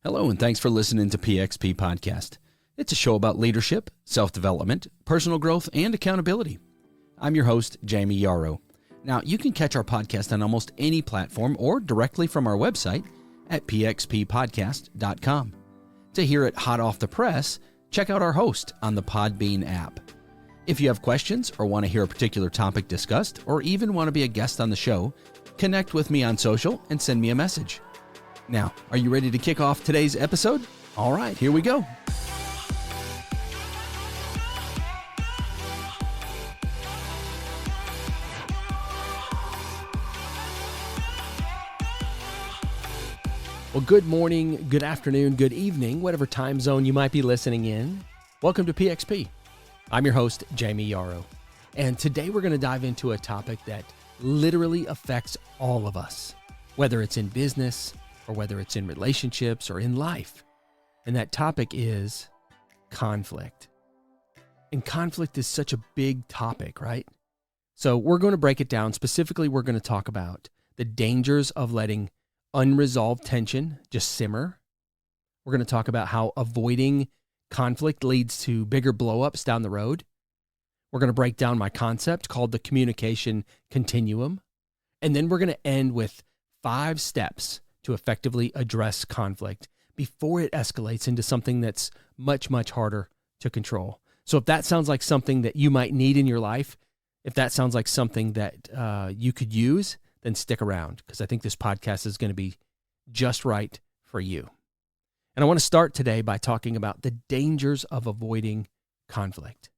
Hello, and thanks for listening to PXP Podcast. It's a show about leadership, self-development, personal growth, and accountability. I'm your host, Jayme Yarroch. Now, you can catch our podcast on almost any platform or directly from our website at pxppodcast.com. To hear it hot off the press, check out our host on the Podbean app. If you have questions or want to hear a particular topic discussed, or even want to be a guest on the show, connect with me on social and send me a message. Now, are you ready to kick off today's episode? All right, here we go. Well, good morning, good afternoon, good evening, whatever time zone you might be listening in. Welcome to PXP. I'm your host, Jayme Yarroch. And today we're going to dive into a topic that literally affects all of us, whether it's in business, or whether it's in relationships or in life. And that topic is conflict. And conflict is such a big topic, right? So we're going to break it down. Specifically, we're going to talk about the dangers of letting unresolved tension just simmer. We're going to talk about how avoiding conflict leads to bigger blowups down the road. We're going to break down my concept called the communication continuum. And then we're going to end with 5 steps to effectively address conflict before it escalates into something that's much, much harder to control. So if that sounds like something that you might need in your life, if that sounds like something that you could use, then stick around, because I think this podcast is going to be just right for you. And I want to start today by talking about the dangers of avoiding conflict.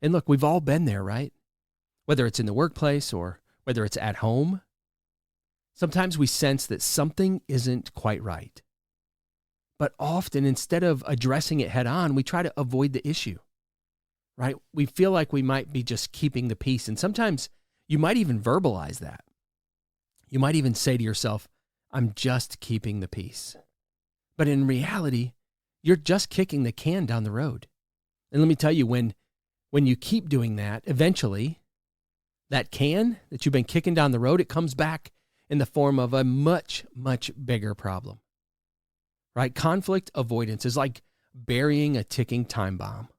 And look, we've all been there, right? Whether it's in the workplace or whether it's at home. Sometimes we sense that something isn't quite right. But often, instead of addressing it head on, we try to avoid the issue, right? We feel like we might be just keeping the peace. And sometimes you might even verbalize that. You might even say to yourself, I'm just keeping the peace. But in reality, you're just kicking the can down the road. And let me tell you, when you keep doing that, eventually, that can that you've been kicking down the road, it comes back in the form of a much, much bigger problem, right? Conflict avoidance is like burying a ticking time bomb.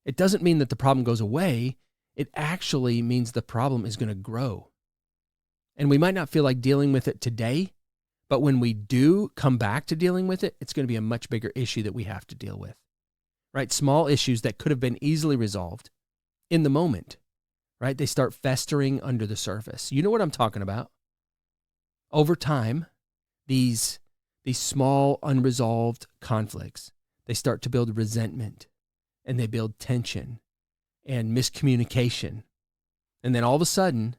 It doesn't mean that the problem goes away. It actually means the problem is going to grow. And we might not feel like dealing with it today, but when we do come back to dealing with it, it's going to be a much bigger issue that we have to deal with, right? Small issues that could have been easily resolved in the moment, right? They start festering under the surface. You know what I'm talking about? Over time, these small unresolved conflicts, they start to build resentment, and they build tension and miscommunication. And then all of a sudden,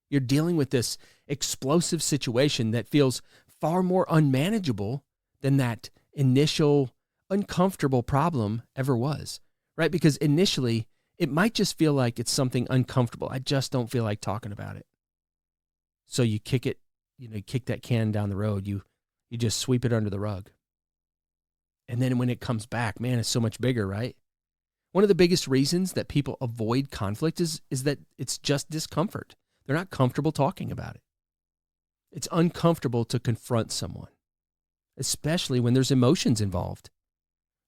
you're dealing with this explosive situation that feels far more unmanageable than that initial uncomfortable problem ever was, right? Because initially, it might just feel like it's something uncomfortable. I just don't feel like talking about it. So you kick it. You kick that can down the road, you just sweep it under the rug. And then when it comes back, man, it's so much bigger, right? One of the biggest reasons that people avoid conflict is that it's just discomfort. They're not comfortable talking about it. It's uncomfortable to confront someone, especially when there's emotions involved,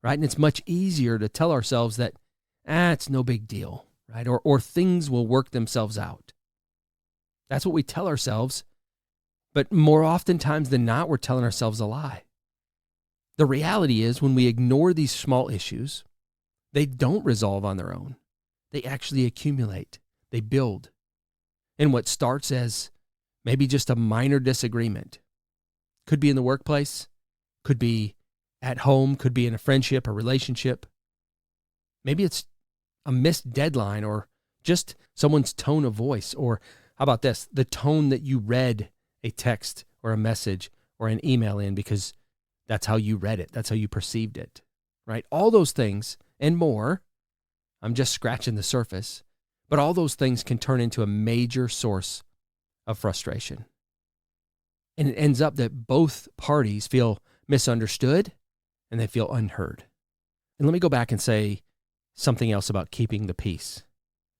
right? And it's much easier to tell ourselves that, it's no big deal, right? Or things will work themselves out. That's what we tell ourselves. But more oftentimes than not, we're telling ourselves a lie. The reality is when we ignore these small issues, they don't resolve on their own. They actually accumulate. They build. And what starts as maybe just a minor disagreement could be in the workplace, could be at home, could be in a friendship or relationship. Maybe it's a missed deadline or just someone's tone of voice. Or how about this? The tone that you read a text or a message or an email in, because that's how you read it. That's how you perceived it, right? All those things and more, I'm just scratching the surface, but all those things can turn into a major source of frustration. And it ends up that both parties feel misunderstood and they feel unheard. And let me go back and say something else about keeping the peace,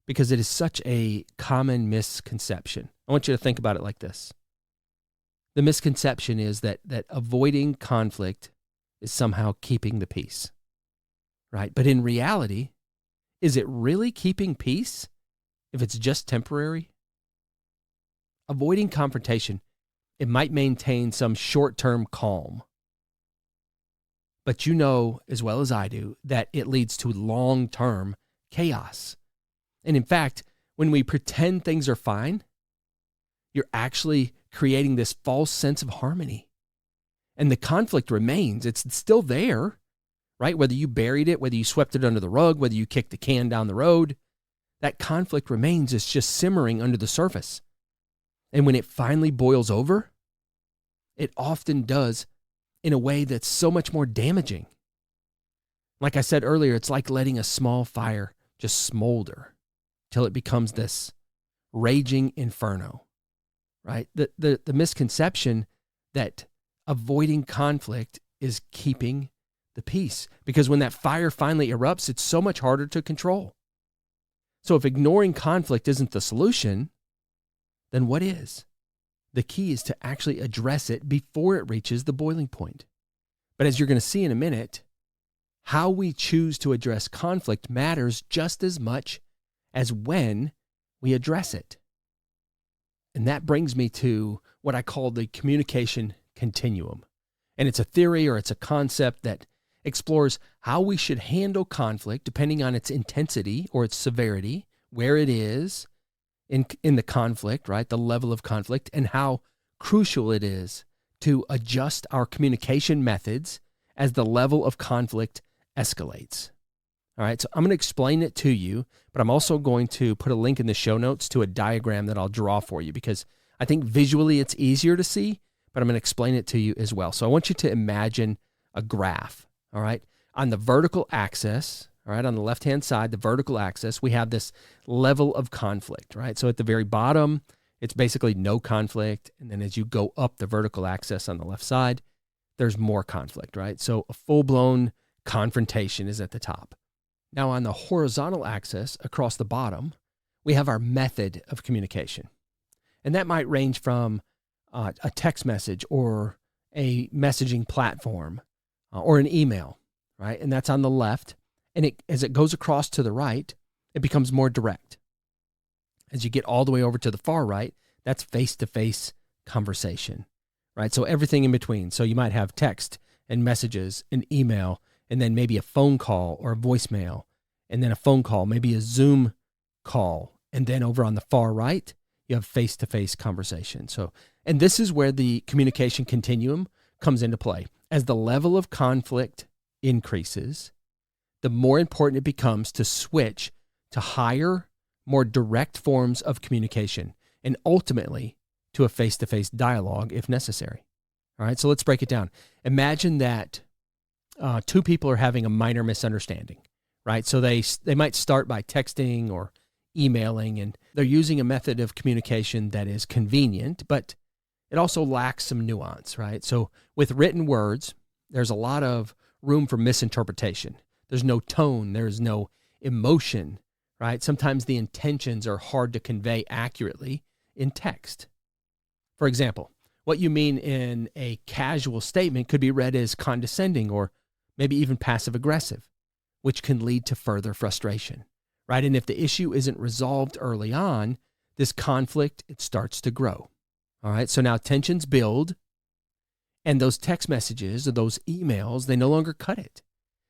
because it is such a common misconception. I want you to think about it like this. The misconception is that avoiding conflict is somehow keeping the peace, right? But in reality, is it really keeping peace if it's just temporary? Avoiding confrontation, it might maintain some short-term calm. But you know as well as I do that it leads to long-term chaos. And in fact, when we pretend things are fine, you're actually creating this false sense of harmony. And the conflict remains. It's still there, right? Whether you buried it, whether you swept it under the rug, whether you kicked the can down the road, that conflict remains. It's just simmering under the surface. And when it finally boils over, it often does in a way that's so much more damaging. Like I said earlier, it's like letting a small fire just smolder till it becomes this raging inferno, right? The misconception that avoiding conflict is keeping the peace, because when that fire finally erupts, it's so much harder to control. So if ignoring conflict isn't the solution, then what is? The key is to actually address it before it reaches the boiling point. But as you're going to see in a minute, how we choose to address conflict matters just as much as when we address it. And that brings me to what I call the communication continuum. And it's a theory or it's a concept that explores how we should handle conflict depending on its intensity or its severity, where it is in the conflict, right? The level of conflict, and how crucial it is to adjust our communication methods as the level of conflict escalates. All right, so I'm going to explain it to you, but I'm also going to put a link in the show notes to a diagram that I'll draw for you, because I think visually it's easier to see, but I'm going to explain it to you as well. So I want you to imagine a graph, all right? On the vertical axis, all right, on the left-hand side, the vertical axis, we have this level of conflict, right? So at the very bottom, it's basically no conflict. And then as you go up the vertical axis on the left side, there's more conflict, right? So a full-blown confrontation is at the top. Now on the horizontal axis across the bottom, we have our method of communication. And that might range from a text message or a messaging platform or an email, right? And that's on the left. And as it goes across to the right, it becomes more direct. As you get all the way over to the far right, that's face-to-face conversation, right? So everything in between. So you might have text and messages and email, and then maybe a phone call or a voicemail, and then a phone call, maybe a Zoom call. And then over on the far right, you have face-to-face conversation. So, and this is where the communication continuum comes into play. As the level of conflict increases, the more important it becomes to switch to higher, more direct forms of communication, and ultimately to a face-to-face dialogue if necessary. All right, so let's break it down. Imagine that two people are having a minor misunderstanding, right? So they might start by texting or emailing, and they're using a method of communication that is convenient, but it also lacks some nuance, right? So with written words, there's a lot of room for misinterpretation. There's no tone, there's no emotion, right? Sometimes the intentions are hard to convey accurately in text. For example, what you mean in a casual statement could be read as condescending or maybe even passive-aggressive, which can lead to further frustration, right? And if the issue isn't resolved early on, this conflict, it starts to grow, all right? So now tensions build, and those text messages or those emails, they no longer cut it.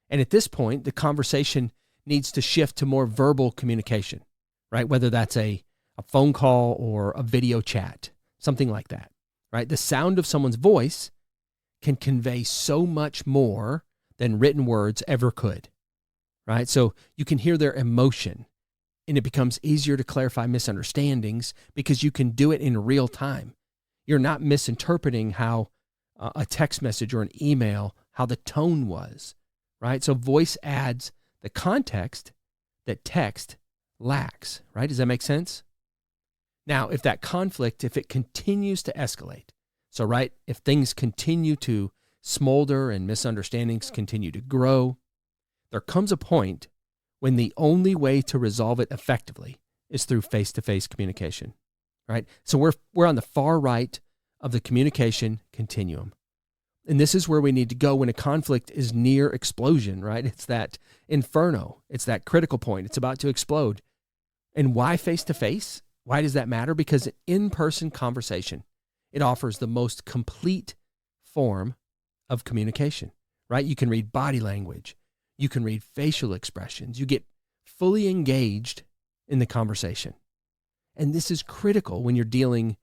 And at this point, the conversation needs to shift to more verbal communication, right? Whether that's a phone call or a video chat, something like that, right? The sound of someone's voice can convey so much more than written words ever could, right? So you can hear their emotion, and it becomes easier to clarify misunderstandings because you can do it in real time. You're not misinterpreting how a text message or an email, how the tone was, right? So voice adds the context that text lacks, right? Does that make sense? Now, if that conflict, if it continues to escalate, so right, if things continue to smolder and misunderstandings continue to grow, there comes a point when the only way to resolve it effectively is through face-to-face communication, right? So we're on the far right of the communication continuum. And this is where we need to go when a conflict is near explosion, right? It's that inferno. It's that critical point. It's about to explode. And why face-to-face? Why does that matter? Because in-person conversation, it offers the most complete form of communication, right? You can read body language. You can read facial expressions. You get fully engaged in the conversation. And this is critical when you're dealing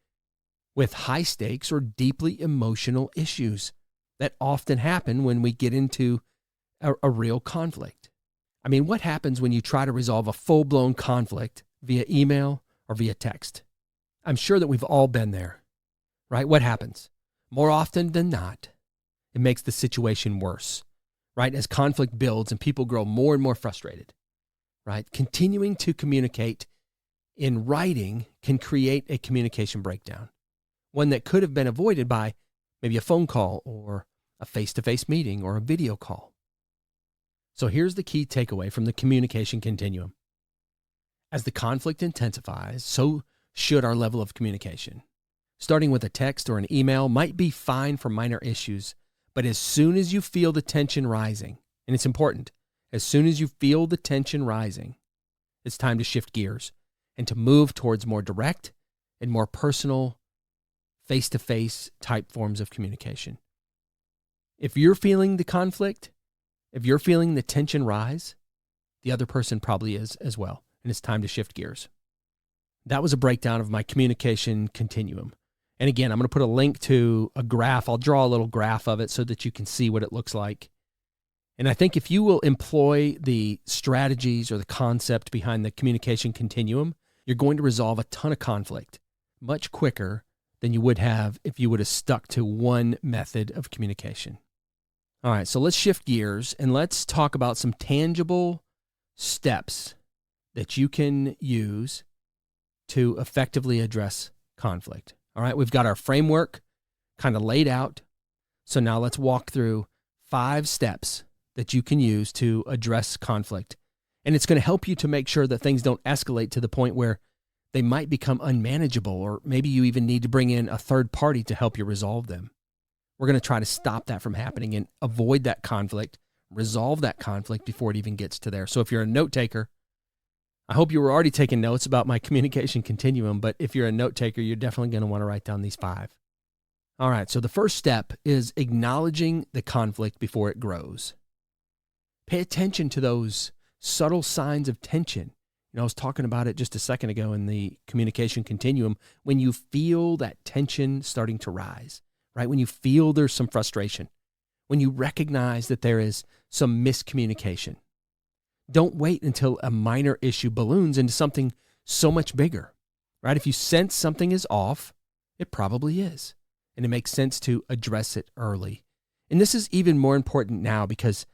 with high stakes or deeply emotional issues that often happen when we get into a real conflict. I mean, what happens when you try to resolve a full-blown conflict via email or via text? I'm sure that we've all been there, right? What happens? More often than not, it makes the situation worse, right? As conflict builds and people grow more and more frustrated, right? Continuing to communicate in writing can create a communication breakdown, one that could have been avoided by maybe a phone call or a face-to-face meeting or a video call. So here's the key takeaway from the communication continuum. As the conflict intensifies, so should our level of communication. Starting with a text or an email might be fine for minor issues, but as soon as you feel the tension rising, and it's important, as soon as you feel the tension rising, it's time to shift gears and to move towards more direct and more personal, face-to-face type forms of communication. If you're feeling the conflict, if you're feeling the tension rise, the other person probably is as well, and it's time to shift gears. That was a breakdown of my communication continuum. And again, I'm going to put a link to a graph. I'll draw a little graph of it so that you can see what it looks like. And I think if you will employ the strategies or the concept behind the communication continuum, you're going to resolve a ton of conflict much quicker than you would have if you would have stuck to one method of communication. All right, so let's shift gears and let's talk about some tangible steps that you can use to effectively address conflict. All right, we've got our framework kind of laid out. So now let's walk through 5 steps that you can use to address conflict. And it's going to help you to make sure that things don't escalate to the point where they might become unmanageable, or maybe you even need to bring in a third party to help you resolve them. We're going to try to stop that from happening and avoid that conflict, resolve that conflict before it even gets to there. So if you're a note taker, I hope you were already taking notes about my communication continuum, but if you're a note taker, you're definitely going to want to write down these 5. All right, so the first step is acknowledging the conflict before it grows. Pay attention to those subtle signs of tension. I was talking about it just a second ago in the communication continuum. When you feel that tension starting to rise, right? When you feel there's some frustration, when you recognize that there is some miscommunication, don't wait until a minor issue balloons into something so much bigger, right? If you sense something is off, it probably is. And it makes sense to address it early. And this is even more important now because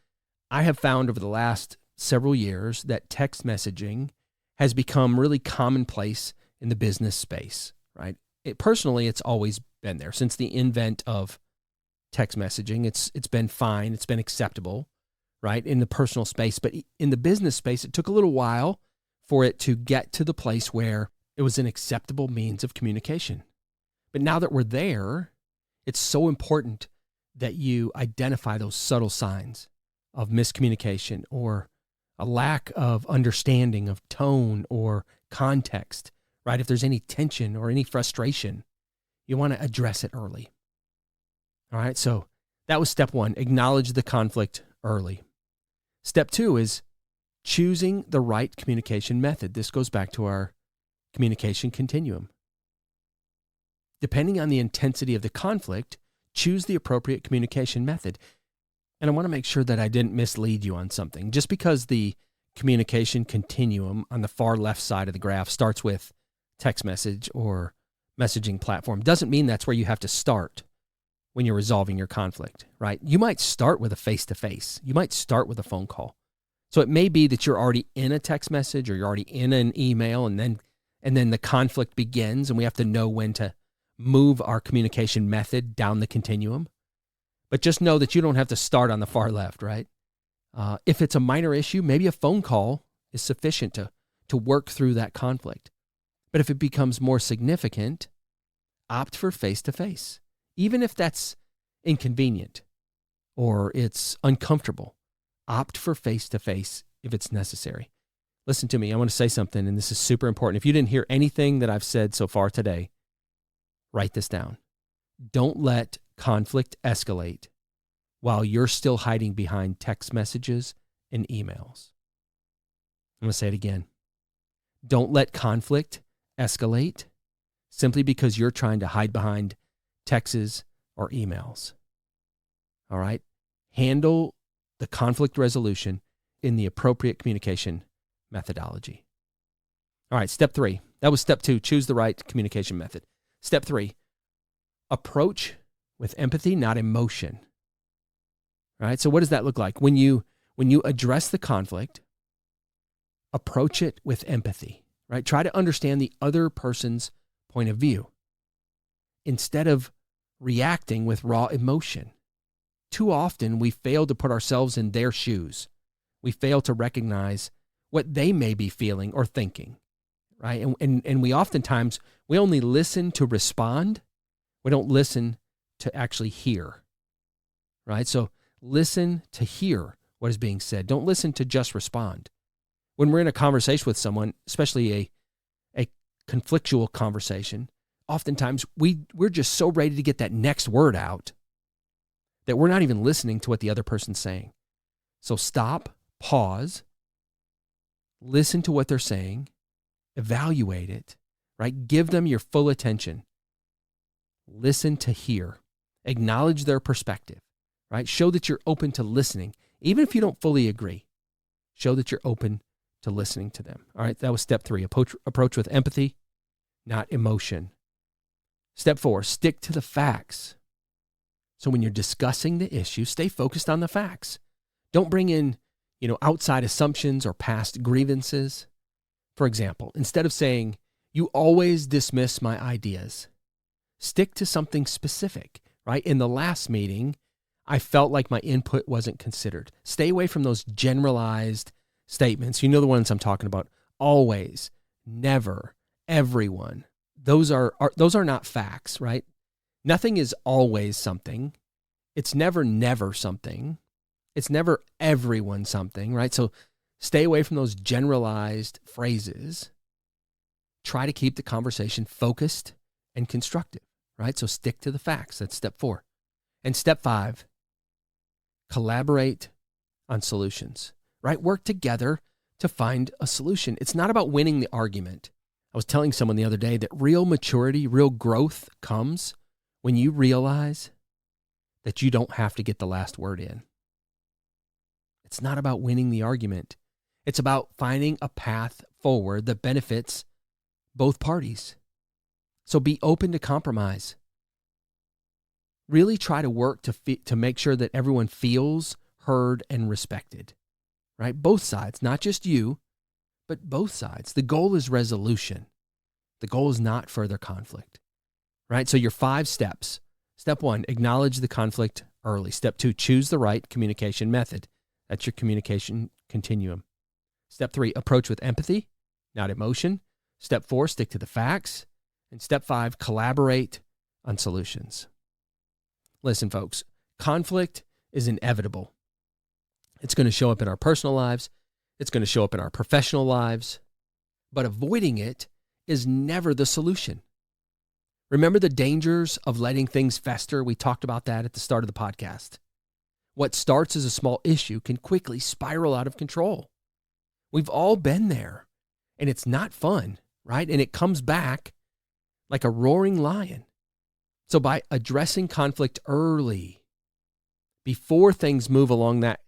I have found over the last several years that text messaging has become really commonplace in the business space, right? Personally, it's always been there. Since the invent of text messaging, it's been fine. It's been acceptable, right, in the personal space. But in the business space, it took a little while for it to get to the place where it was an acceptable means of communication. But now that we're there, it's so important that you identify those subtle signs of miscommunication or a lack of understanding of tone or context, right? If there's any tension or any frustration, you want to address it early. All right, so that was step 1, acknowledge the conflict early. Step 2 is choosing the right communication method. This goes back to our communication continuum. Depending on the intensity of the conflict, choose the appropriate communication method. And I want to make sure that I didn't mislead you on something. Just because the communication continuum on the far left side of the graph starts with text message or messaging platform doesn't mean that's where you have to start when you're resolving your conflict, right? You might start with a face-to-face. You might start with a phone call. So it may be that you're already in a text message or you're already in an email, and then the conflict begins and we have to know when to move our communication method down the continuum. But just know that you don't have to start on the far left, right? If it's a minor issue, maybe a phone call is sufficient to work through that conflict. But if it becomes more significant, opt for face-to-face. Even if that's inconvenient or it's uncomfortable, opt for face-to-face if it's necessary. Listen to me. I want to say something, and this is super important. If you didn't hear anything that I've said so far today, write this down. Don't let conflict escalate while you're still hiding behind text messages and emails. I'm going to say it again. Don't let conflict escalate simply because you're trying to hide behind texts or emails. All right? Handle the conflict resolution in the appropriate communication methodology. All right, step 3. That was step 2, choose the right communication method. Step 3, approach with empathy, not emotion. All right, so what does that look like? When you address the conflict, approach it with empathy, right? Try to understand the other person's point of view instead of reacting with raw emotion. Too often, we fail to put ourselves in their shoes. We fail to recognize what they may be feeling or thinking, right? And we oftentimes, we only listen to respond. We don't listen to actually hear, right? So listen to hear what is being said. Don't listen to just respond. When we're in a conversation with someone, especially a conflictual conversation, oftentimes we're just so ready to get that next word out that we're not even listening to what the other person's saying. So stop, pause, listen to what they're saying, evaluate it, right? Give them your full attention. Listen to hear. Acknowledge their perspective, right? Show that you're open to listening. Even if you don't fully agree, show that you're open to listening to them. All right, that was step 3, approach with empathy, not emotion. Step 4, stick to the facts. So when you're discussing the issue, stay focused on the facts. Don't bring in, outside assumptions or past grievances. For example, instead of saying, "You always dismiss my ideas," stick to something specific, right? In the last meeting, I felt like my input wasn't considered. Stay away from those generalized statements. You know the ones I'm talking about. Always, never, everyone. Those are not facts, right? Nothing is always something. It's never something. It's never everyone something, right? So stay away from those generalized phrases. Try to keep the conversation focused and constructive, right? So stick to the facts. That's step 4. And step 5, collaborate on solutions, right? Work together to find a solution. It's not about winning the argument. I was telling someone the other day that real maturity, real growth comes when you realize that you don't have to get the last word in. It's not about winning the argument. It's about finding a path forward that benefits both parties. So be open to compromise. Really try to work to make sure that everyone feels heard and respected, right? Both sides, not just you, but both sides. The goal is resolution. The goal is not further conflict, right? So your 5 steps. Step 1, acknowledge the conflict early. Step 2, choose the right communication method. That's your communication continuum. Step 3, approach with empathy, not emotion. Step 4, stick to the facts. And step 5, collaborate on solutions. Listen, folks, conflict is inevitable. It's going to show up in our personal lives. It's going to show up in our professional lives. But avoiding it is never the solution. Remember the dangers of letting things fester? We talked about that at the start of the podcast. What starts as a small issue can quickly spiral out of control. We've all been there, and it's not fun, right? And it comes back like a roaring lion. So by addressing conflict early, before things move along that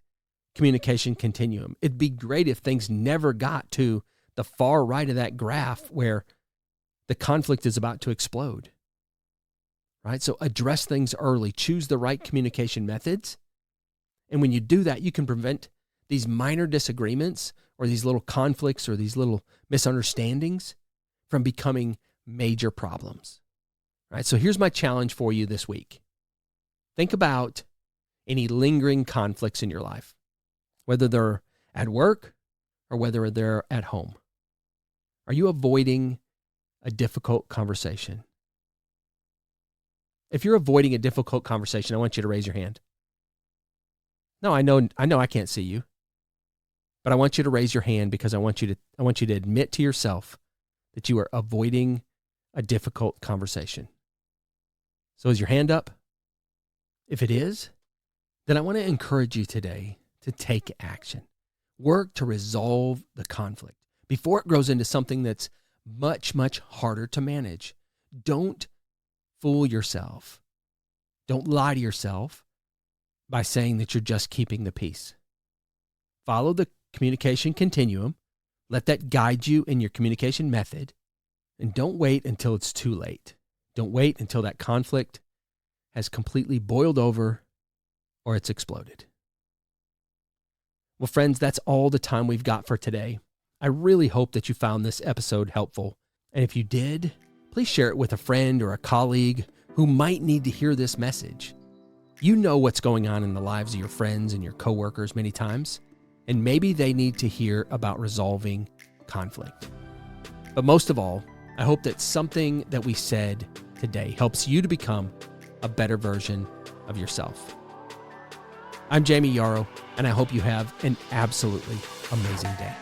communication continuum, it'd be great if things never got to the far right of that graph where the conflict is about to explode, right? So address things early, choose the right communication methods. And when you do that, you can prevent these minor disagreements or these little conflicts or these little misunderstandings from becoming major problems, right? So here's my challenge for you this week. Think about any lingering conflicts in your life, whether they're at work or whether they're at home. Are you avoiding a difficult conversation? If you're avoiding a difficult conversation, I want you to raise your hand. No, I know I can't see you. But I want you to raise your hand because I want you to admit to yourself that you are avoiding a difficult conversation. So is your hand up? If it is, then I want to encourage you today to take action. Work to resolve the conflict before it grows into something that's much, much harder to manage. Don't fool yourself. Don't lie to yourself by saying that you're just keeping the peace. Follow the communication continuum. Let that guide you in your communication method. And don't wait until it's too late. Don't wait until that conflict has completely boiled over or it's exploded. Well, friends, that's all the time we've got for today. I really hope that you found this episode helpful. And if you did, please share it with a friend or a colleague who might need to hear this message. You know what's going on in the lives of your friends and your coworkers many times, and maybe they need to hear about resolving conflict. But most of all, I hope that something that we said today helps you to become a better version of yourself. I'm Jayme Yarroch, and I hope you have an absolutely amazing day.